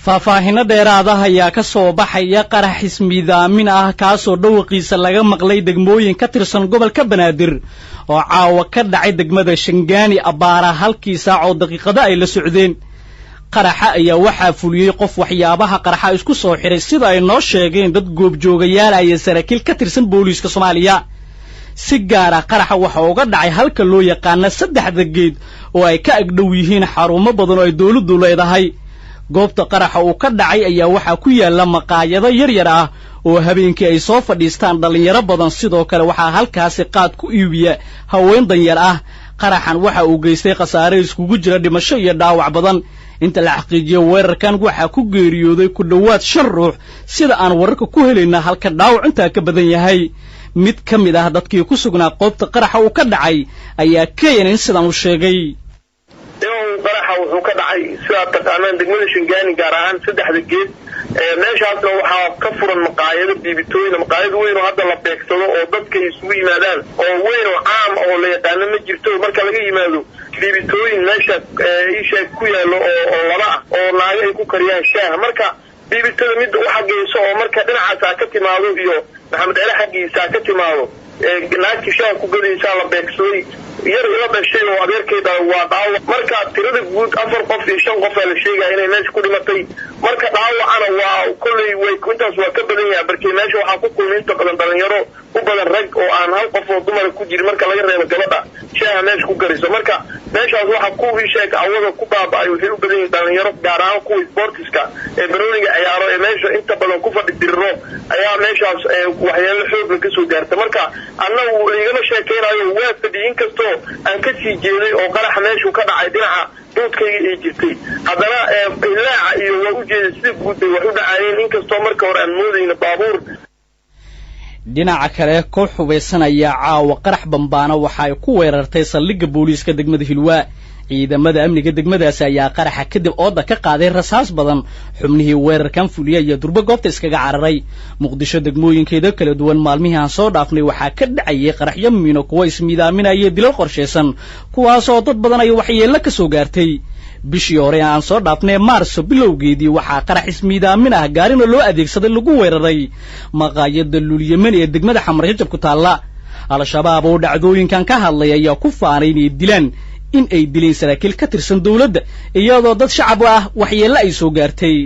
faahfaahinno dheeraad ah ayaa ka soo baxaya qarax ismiidaamin ah kaasoo dhawaqiisa laga maqlay degmooyin ka tirsan gobolka Banaadir oo caawa ka dhacay degmada Shangaani abaara halkii saac oo daqiiqada ay la socdeen qaraxa ayaa waxaa fuliyay qof waxyaabaha qaraxa isku soo xiray sida ay noo sheegeen dad goobjoogayaal ay saraakiil ka tirsan booliiska Soomaaliya si gaar ah qaraxa waxa uga dhacay halka loo yaqaan saddexda geed oo ay ka agdhow yihiin xarumo badan oo ay dawladdu leedahay goobta qaraxa uu ka dhacay ayaa waxa ku yaala maqaayado yar ah oo habeenkii ay soo fadhiistaan dhalinyaro badan sidoo kale waxa halkaas qaad ku iibiya haween danyar ah qaraxan waxa uu geystay khasaare iskugu jira dhimasho iyo dhaawac badan inta la xaqiijiyo weerarkan waxa ku geeriyooday ku dhawaad 5 ruux sida aan wararka ku helayna halka dhaawac inta ka badan yahay mid ka mid ah dadkii ku sugnaa goobta qaraxa uu ka dhacay ayaa keenay sidaan u sheegay qaraxa wuxuu ka dhacay sida taqaanaan degmada Shangaani gaar ahaan saddexda geed meeshaasna waxaa ka furan maqaayado biibitooyin maqaayad weyn oo hadda la beegsado oo dadka isugu yimaadaan oo weyn oo caam oo la yaqaan ma jirto marka laga yimaado biibitooyin meesha isha ku yaalo oo laba oo naaga ay ku kariyaan shaah marka biibitada mid waxa geeso oo marka dhinacaas ka timaado iyo Maxamed Ali xaqiisa ka timaado naagti shaah ku gadaysa la beegsaday yar ila dhashay oo adeerkeeda waa dhaawac marka tirada guud 4 qof iyo 5 qof la sheegay inay meesha ku dhimatay marka dhaawacana waa kulay way intaas waa ka badan yahay barkii meesha waxa ku kulmay inta badan dhalinyaro u badan rag oo aan hal qof oo dumar ku jirin marka laga reebo gabadha shaah meesha ku gariso marka meeshaas waxa ku wiishay awada ku baabay waxay u badan dhalinyaro gaar ahaan kuwa sportiska ee baroniga ciyaaro ee meesha inta badan ku fadhidiro ayaa meeshaas waxyaalo xoog ka soo gaartay marka annagu igama sheekeynayo waa fadhiin kasto aan ka sii jeeday oo qarax meesha ka dhacay dhinaca doodkayga ay jirtay haddana ilaa iyo waa u jeeday si guud ay wax u dhacayeen inkastoo marka hore aan moodayna baabuur dhinaca kale koox hubeysan ayaa caawa qarax bambaana waxa ay ku weerartay saldhigga booliiska degmada Hilwaa ciidamada amniga degmadaas ayaa qaraxa kadib ooda ka qaaday rasaas badan xubnihii weerarkan fuliyay iyo durba goobta iskaga cararay Muqdisho degmooyinkeeda kala duwan maalmihii aan soo dhaafnay waxa ka dhacay qaraxyo miino kuwa ismiidaaminaya dilal qorsheysan kuwaas oo dad badan ay waxyeello ka soo gaartay bishii hore aan soo dhaafnay Maarso bilowgeedii waxa qarax ismiidaamin ah gaarina loo adeegsaday lagu weeraray maqaayada Lulyemen ee degmada Xamar Jajab ku taala al-shabaab oo dhacdooyinkan ka hadlay ayaa ku faanay inay dilaan in ay dileen saraakiil ka tirsan dawladda iyadoo dad shacab ah waxyeello ay soo gaartay